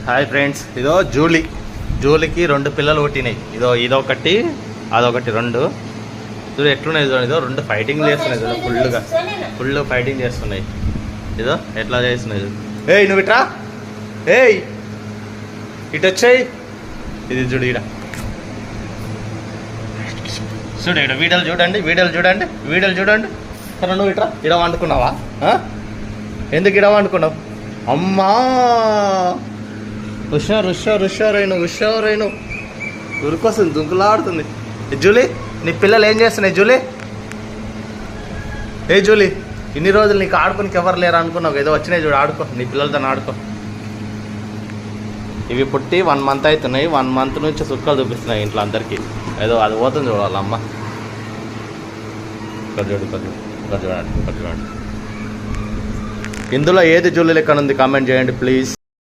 Hi friends, ఇదో జూలీకి 2 పిల్లలు పుట్టినాయి. ఇదొకటి అదొకటి 2 చూడు ఎట్లున్నాయి. ఇదో 2 ఫైటింగ్ చేస్తున్నాయి. చూడు ఫుల్ ఫైటింగ్ చేస్తున్నాయి. ఇదో ఎట్లా చేస్తున్నాయి చూడు. ఏయ్ నువ్వు ఇట్రా, ఏయ్ ఇటు వచ్చాయి. ఇది చూడు ఈడ చూడు ఈడ వీడియోలు చూడండి. సరే నువ్వు ఇట్రా, ఇడ వండుకున్నావా? ఎందుకు ఇడ వండుకున్నావు? అమ్మా హుషారైను ఉరికొస్తుంది, దుంకులాడుతుంది. జూలీ నీ పిల్లలు ఏం చేస్తున్నాయి? జూలీ ఇన్ని రోజులు నీకు ఆడుకోనికి ఎవరు లేరు అనుకున్నావు, ఏదో వచ్చినాయి చూడు, ఆడుకో, నీ పిల్లలతో ఆడుకో. ఇవి పుట్టి 1 మంత్ అవుతున్నాయి. 1 మంత్ నుంచి సుక్కలు చూపిస్తున్నాయి ఇంట్లో అందరికీ. ఏదో అది పోతుంది చూడు వాళ్ళ అమ్మ. చూడండి. ఇందులో ఏది జూలీ లెక్కన ఉంది కామెంట్ చేయండి ప్లీజ్.